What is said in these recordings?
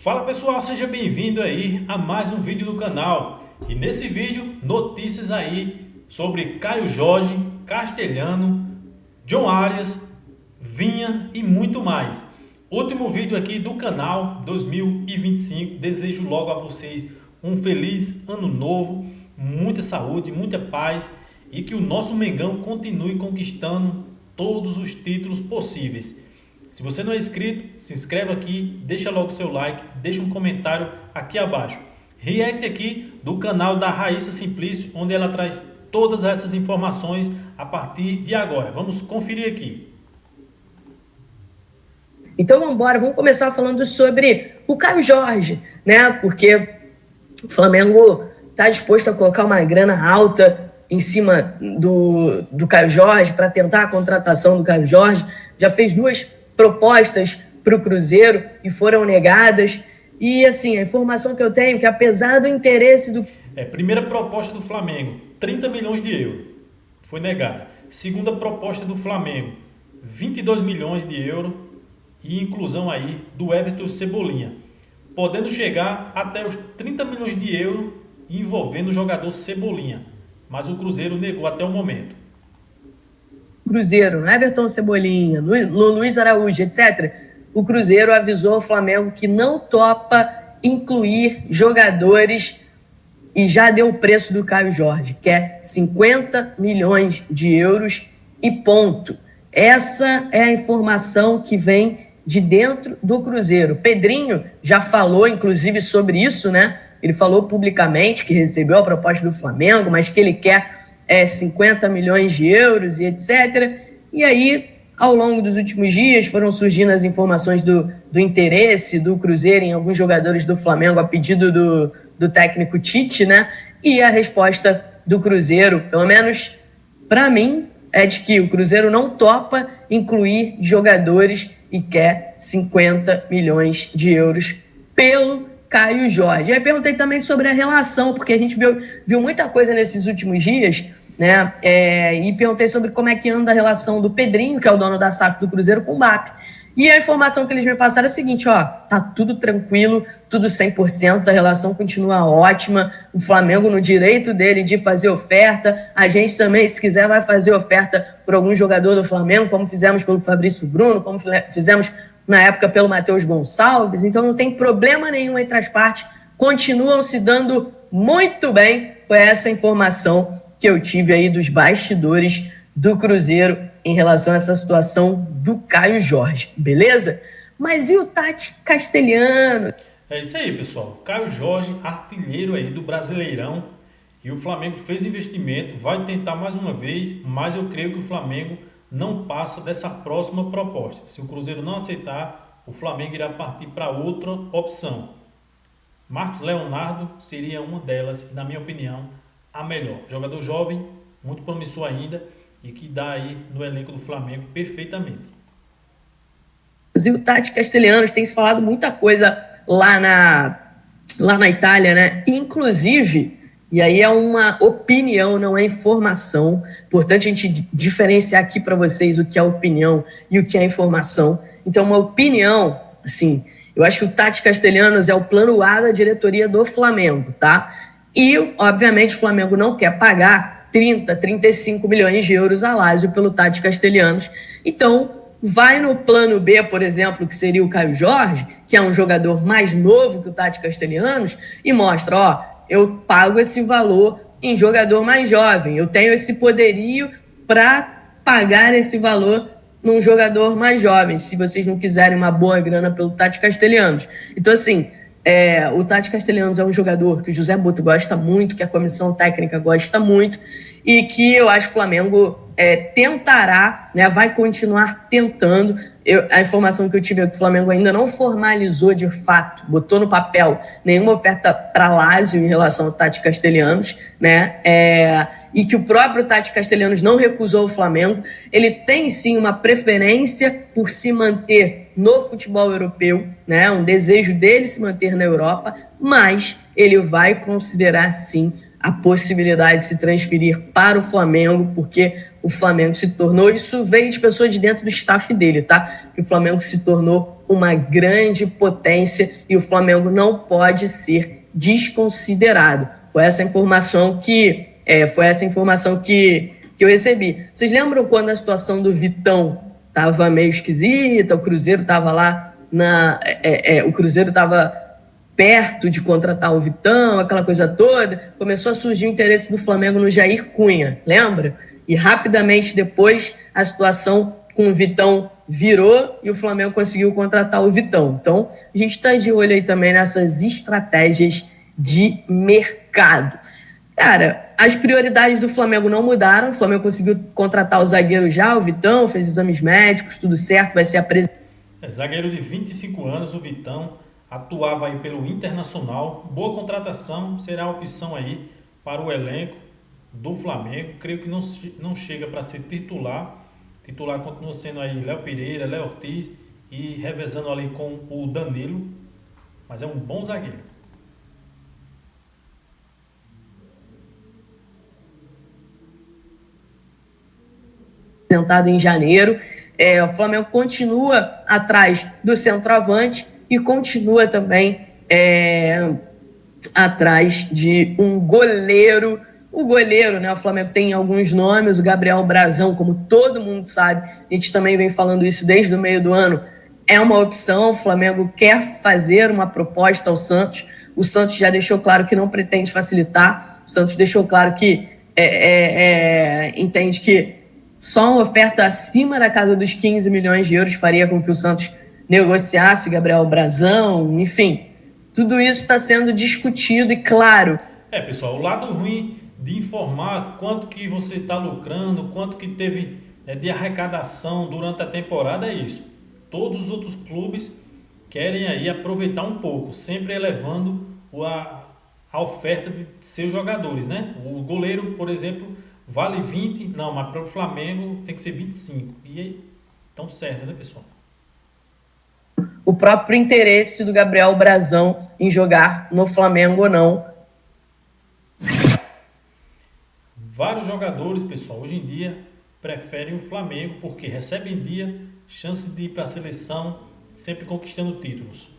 Fala pessoal, seja bem-vindo aí a mais um vídeo do canal. E nesse vídeo, notícias aí sobre Caio Jorge, Castelhano, John Arias, Vinha e muito mais. Último vídeo aqui do canal 2025. Desejo logo a vocês um feliz ano novo, muita saúde, muita paz e que o nosso Mengão continue conquistando todos os títulos possíveis. Se você não é inscrito, se inscreve aqui, deixa logo seu like, deixa um comentário aqui abaixo. React aqui do canal da Raíssa Simplício, onde ela traz todas essas informações a partir de agora. Vamos conferir aqui. Então vamos embora, vamos começar falando sobre o Caio Jorge, né? Porque o Flamengo está disposto a colocar uma grana alta em cima do Caio Jorge para tentar a contratação do Caio Jorge. Já fez duas propostas para o Cruzeiro e foram negadas. E assim, a informação que eu tenho é que apesar do interesse do... Primeira proposta do Flamengo, 30 milhões de euros, foi negada. Segunda proposta do Flamengo, 22 milhões de euros e inclusão aí do Everton Cebolinha, podendo chegar até os 30 milhões de euros envolvendo o jogador Cebolinha, mas o Cruzeiro negou até o momento. Cruzeiro, Everton Cebolinha, Luiz Araújo, etc., o Cruzeiro avisou ao Flamengo que não topa incluir jogadores e já deu o preço do Caio Jorge, que é 50 milhões de euros e ponto. Essa é a informação que vem de dentro do Cruzeiro. Pedrinho já falou, inclusive, sobre isso, né? Ele falou publicamente que recebeu a proposta do Flamengo, mas que ele quer 50 milhões de euros e etc. E aí, ao longo dos últimos dias, foram surgindo as informações do interesse do Cruzeiro em alguns jogadores do Flamengo a pedido do técnico Tite, né? E a resposta do Cruzeiro, pelo menos para mim, é de que o Cruzeiro não topa incluir jogadores e quer 50 milhões de euros pelo Caio Jorge. E aí perguntei também sobre a relação, porque a gente viu muita coisa nesses últimos dias, né? E perguntei sobre como é que anda a relação do Pedrinho, que é o dono da SAF do Cruzeiro, com o BAP. E a informação que eles me passaram é a seguinte, tá tudo tranquilo, tudo 100%, a relação continua ótima, o Flamengo no direito dele de fazer oferta, a gente também, se quiser, vai fazer oferta por algum jogador do Flamengo, como fizemos pelo Fabrício Bruno, como fizemos na época pelo Matheus Gonçalves, então não tem problema nenhum entre as partes, continuam se dando muito bem. Foi essa informação que eu tive aí dos bastidores do Cruzeiro em relação a essa situação do Caio Jorge, beleza? Mas e o Tati Castelhano? É isso aí, pessoal. Caio Jorge, artilheiro aí do Brasileirão, e o Flamengo fez investimento, vai tentar mais uma vez, mas eu creio que o Flamengo não passa dessa próxima proposta. Se o Cruzeiro não aceitar, o Flamengo irá partir para outra opção. Marcos Leonardo seria uma delas, e na minha opinião, a melhor. Jogador jovem, muito promissor ainda, e que dá aí no elenco do Flamengo perfeitamente. E o Tati Castelhano tem se falado muita coisa lá na Itália, né? Inclusive, e aí é uma opinião, não é informação. Importante a gente diferenciar aqui para vocês o que é opinião e o que é informação. Então, uma opinião, assim, eu acho que o Tati Castelhanos é o plano A da diretoria do Flamengo, tá? E, obviamente, o Flamengo não quer pagar 30, 35 milhões de euros a Lazio pelo Tati Castelhanos. Então, vai no plano B, por exemplo, que seria o Caio Jorge, que é um jogador mais novo que o Tati Castelhanos, e mostra, eu pago esse valor em jogador mais jovem, eu tenho esse poderio para pagar esse valor num jogador mais jovem, se vocês não quiserem uma boa grana pelo Tati Castelhanos. Então, assim, o Tati Castelhanos é um jogador que o José Butto gosta muito, que a comissão técnica gosta muito, e que eu acho que o Flamengo tentará, né, vai continuar tentando. A informação que eu tive é que o Flamengo ainda não formalizou de fato, botou no papel nenhuma oferta para Lazio em relação ao Tati Castelhanos, né? E que o próprio Tati Castelhanos não recusou o Flamengo. Ele tem sim uma preferência por se manter no futebol europeu, né? Um desejo dele se manter na Europa, mas ele vai considerar sim a possibilidade de se transferir para o Flamengo, porque o Flamengo se tornou, isso veio de pessoas de dentro do staff dele, tá? Que o Flamengo se tornou uma grande potência e o Flamengo não pode ser desconsiderado. Foi essa informação que eu recebi. Vocês lembram quando a situação do Vitão estava meio esquisita, o Cruzeiro estava lá o Cruzeiro estava perto de contratar o Vitão, aquela coisa toda, começou a surgir o interesse do Flamengo no Jair Cunha, lembra? E rapidamente depois a situação com o Vitão virou e o Flamengo conseguiu contratar o Vitão. Então, a gente está de olho aí também nessas estratégias de mercado. Cara, as prioridades do Flamengo não mudaram, o Flamengo conseguiu contratar o zagueiro já, o Vitão, fez exames médicos, tudo certo, vai ser apresentado. Zagueiro de 25 anos, o Vitão, atuava aí pelo Internacional, boa contratação, será a opção aí para o elenco do Flamengo. Creio que não chega para ser titular continua sendo aí Léo Pereira, Léo Ortiz e revezando ali com o Danilo, mas é um bom zagueiro. Apresentado em janeiro, o Flamengo continua atrás do centroavante e continua também atrás de um goleiro. O goleiro, né? O Flamengo tem alguns nomes, o Gabriel Brazão, como todo mundo sabe, a gente também vem falando isso desde o meio do ano, é uma opção. O Flamengo quer fazer uma proposta ao Santos. O Santos já deixou claro que não pretende facilitar. O Santos deixou claro que entende que só uma oferta acima da casa dos 15 milhões de euros faria com que o Santos negociasse o Gabriel Brazão. Enfim, tudo isso está sendo discutido e claro. Pessoal, o lado ruim de informar quanto que você está lucrando, quanto que teve de arrecadação durante a temporada é isso. Todos os outros clubes querem aí aproveitar um pouco, sempre elevando a oferta de seus jogadores, né? O goleiro, por exemplo, vale 20, não, mas para o Flamengo tem que ser 25. E aí, tão certo, né, pessoal? O próprio interesse do Gabriel Brazão em jogar no Flamengo ou não. Vários jogadores, pessoal, hoje em dia preferem o Flamengo porque recebem em dia chance de ir para a seleção, sempre conquistando títulos.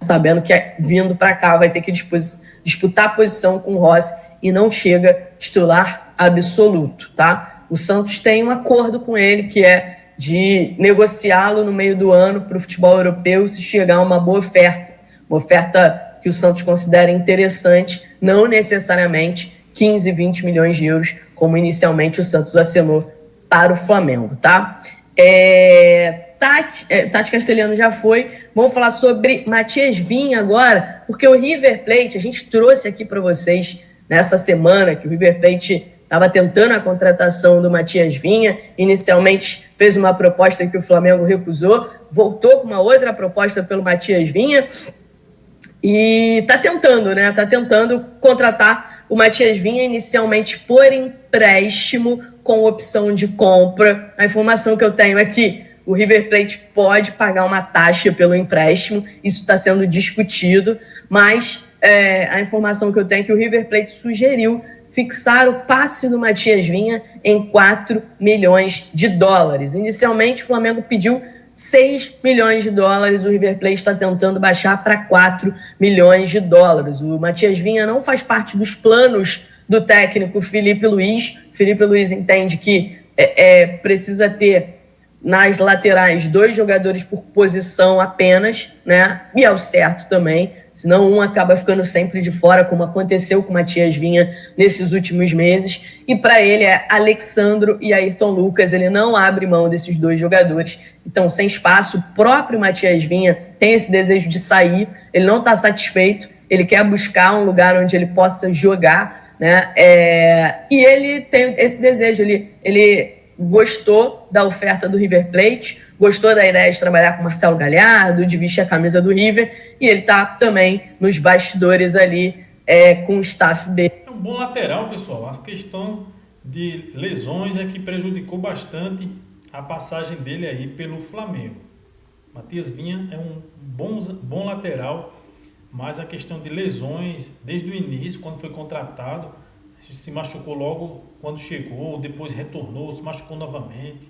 Sabendo que vindo para cá vai ter que disputar a posição com o Rossi e não chega titular absoluto, tá? O Santos tem um acordo com ele que é de negociá-lo no meio do ano para o futebol europeu se chegar a uma boa oferta. Uma oferta que o Santos considera interessante, não necessariamente 15, 20 milhões de euros, como inicialmente o Santos acenou para o Flamengo, tá? Tati Castelhano já foi. Vamos falar sobre Matias Vinha agora, porque o River Plate, a gente trouxe aqui para vocês nessa semana que o River Plate estava tentando a contratação do Matias Vinha. Inicialmente fez uma proposta que o Flamengo recusou, voltou com uma outra proposta pelo Matias Vinha e tá tentando, né? Tá tentando contratar o Matias Vinha inicialmente por empréstimo com opção de compra. A informação que eu tenho é que o River Plate pode pagar uma taxa pelo empréstimo, isso está sendo discutido, mas a informação que eu tenho é que o River Plate sugeriu fixar o passe do Matias Vinha em 4 milhões de dólares. Inicialmente, o Flamengo pediu 6 milhões de dólares, o River Plate está tentando baixar para 4 milhões de dólares. O Matias Vinha não faz parte dos planos do técnico Felipe Luiz. Felipe Luiz entende que precisa ter nas laterais 2 jogadores por posição apenas, né? E é o certo também, senão um acaba ficando sempre de fora, como aconteceu com o Matias Vinha nesses últimos meses. E para ele é Alexandro e Ayrton Lucas, ele não abre mão desses 2 jogadores. Então, sem espaço, o próprio Matias Vinha tem esse desejo de sair, ele não está satisfeito, ele quer buscar um lugar onde ele possa jogar, né? E ele tem esse desejo, ele gostou da oferta do River Plate, gostou da ideia de trabalhar com Marcelo Galhardo, de vestir a camisa do River, e ele está também nos bastidores ali com o staff dele. É um bom lateral, pessoal. A questão de lesões é que prejudicou bastante a passagem dele aí pelo Flamengo. Matias Vinha é um bom lateral, mas a questão de lesões, desde o início, quando foi contratado, se machucou logo quando chegou, depois retornou, se machucou novamente.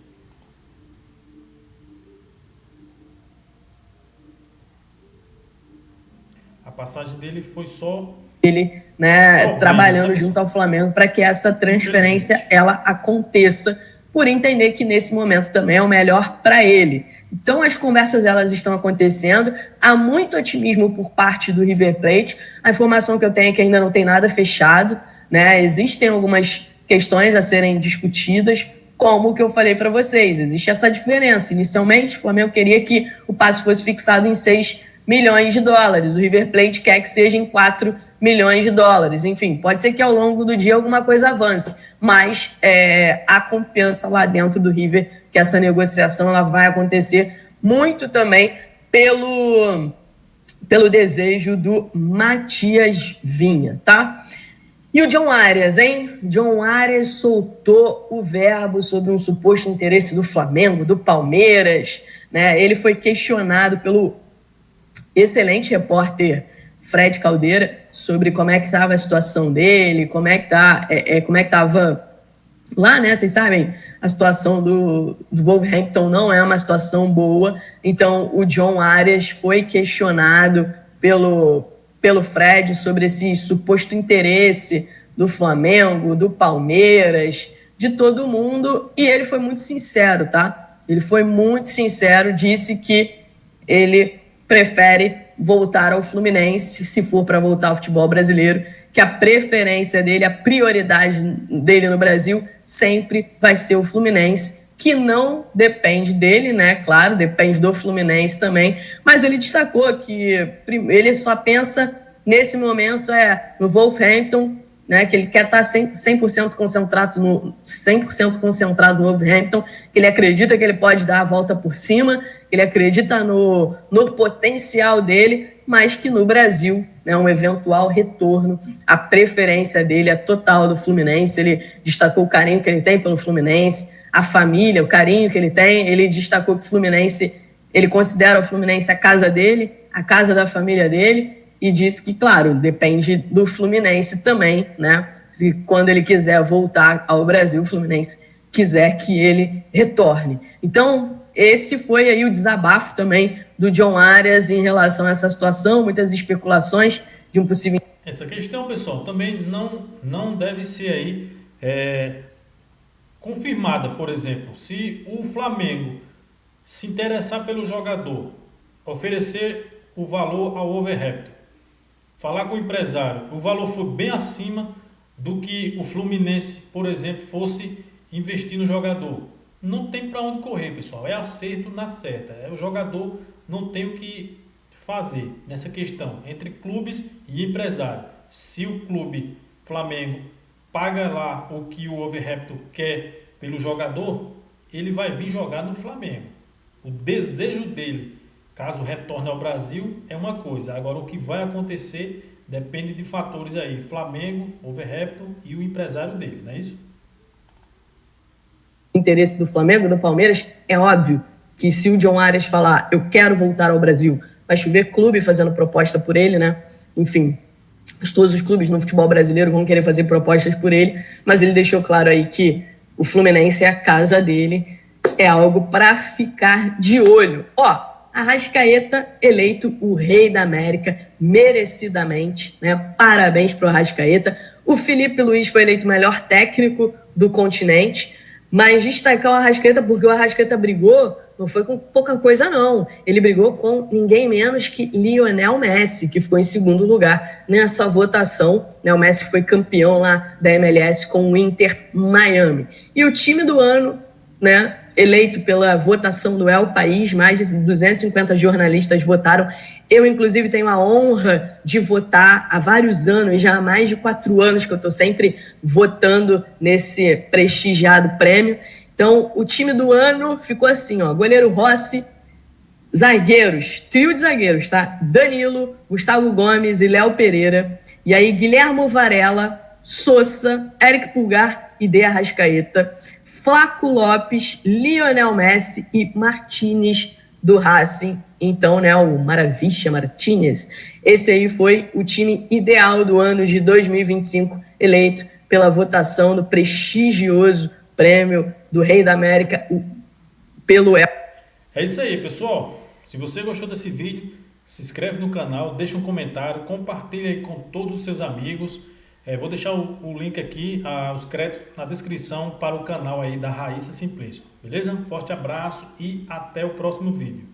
A passagem dele foi só ele, né, trabalhando junto ao Flamengo para que essa transferência ela aconteça, por entender que nesse momento também é o melhor para ele. Então as conversas elas estão acontecendo, há muito otimismo por parte do River Plate. A informação que eu tenho é que ainda não tem nada fechado, né? Existem algumas questões a serem discutidas, como o que eu falei para vocês. Existe essa diferença. Inicialmente, o Flamengo queria que o passe fosse fixado em 6 milhões de dólares. O River Plate quer que seja em 4 milhões de dólares. Enfim, pode ser que ao longo do dia alguma coisa avance, mas há confiança lá dentro do River que essa negociação ela vai acontecer muito também pelo desejo do Matias Vinha, tá? E o John Arias, hein? John Arias soltou o verbo sobre um suposto interesse do Flamengo, do Palmeiras, né? Ele foi questionado pelo excelente repórter Fred Caldeira sobre como é que estava a situação dele, como é que estava lá, né? Vocês sabem, a situação do Wolverhampton não é uma situação boa. Então, o John Arias foi questionado pelo Fred sobre esse suposto interesse do Flamengo, do Palmeiras, de todo mundo, e ele foi muito sincero, tá? Ele foi muito sincero, disse que ele prefere voltar ao Fluminense, se for para voltar ao futebol brasileiro, que a preferência dele, a prioridade dele no Brasil sempre vai ser o Fluminense, que não depende dele, né? Claro, depende do Fluminense também, mas ele destacou que ele só pensa nesse momento no Wolverhampton, né, que ele quer estar 100% concentrado no Wolverhampton, que ele acredita que ele pode dar a volta por cima, que ele acredita no potencial dele, mas que no Brasil, né, um eventual retorno, a preferência dele é total do Fluminense. Ele destacou o carinho que ele tem pelo Fluminense, a família, o carinho que ele tem. Ele destacou que o Fluminense, ele considera o Fluminense a casa dele, a casa da família dele, e disse que, claro, depende do Fluminense também, né? E quando ele quiser voltar ao Brasil, o Fluminense quiser que ele retorne. Então, esse foi aí o desabafo também do John Arias em relação a essa situação, muitas especulações de um possível... Essa questão, pessoal, também não deve ser aí confirmada. Por exemplo, se o Flamengo se interessar pelo jogador, oferecer o valor ao Wolverhampton, falar com o empresário, o valor foi bem acima do que o Fluminense, por exemplo, fosse investir no jogador. Não tem para onde correr, pessoal. É acerto na certa. O jogador não tem o que fazer nessa questão entre clubes e empresário. Se o clube Flamengo paga lá o que o Wolverhampton quer pelo jogador, ele vai vir jogar no Flamengo. O desejo dele, caso retorne ao Brasil, é uma coisa. Agora, o que vai acontecer depende de fatores aí. Flamengo, Wolverhampton e o empresário dele, não é isso? Interesse do Flamengo, do Palmeiras, é óbvio que se o John Arias falar eu quero voltar ao Brasil, vai chover clube fazendo proposta por ele, né? Enfim, todos os clubes no futebol brasileiro vão querer fazer propostas por ele, mas ele deixou claro aí que o Fluminense é a casa dele, é algo para ficar de olho. Arrascaeta eleito o rei da América, merecidamente, né? Parabéns para o Arrascaeta. O Felipe Luiz foi eleito o melhor técnico do continente, mas destacar o Arrascaeta porque o Arrascaeta brigou, não foi com pouca coisa não. Ele brigou com ninguém menos que Lionel Messi, que ficou em segundo lugar nessa votação, né? O Messi foi campeão lá da MLS com o Inter Miami. E o time do ano, né? Eleito pela votação do El País, mais de 250 jornalistas votaram. Eu, inclusive, tenho a honra de votar há vários anos, já há mais de 4 anos que eu estou sempre votando nesse prestigiado prêmio. Então, o time do ano ficou assim, goleiro Rossi, zagueiros, trio de zagueiros, tá? Danilo, Gustavo Gomes e Léo Pereira. E aí, Guilherme Varela, Sousa, Eric Pulgar e De Arrascaeta, Flaco Lopes, Lionel Messi e Martínez do Racing. Então, né, o Maravilha Martínez. Esse aí foi o time ideal do ano de 2025, eleito pela votação do prestigioso prêmio do Rei da América pelo El. É isso aí, pessoal. Se você gostou desse vídeo, se inscreve no canal, deixa um comentário, compartilha aí com todos os seus amigos. Vou deixar o link aqui, os créditos na descrição para o canal aí da Raíssa Simplício. Beleza? Forte abraço e até o próximo vídeo.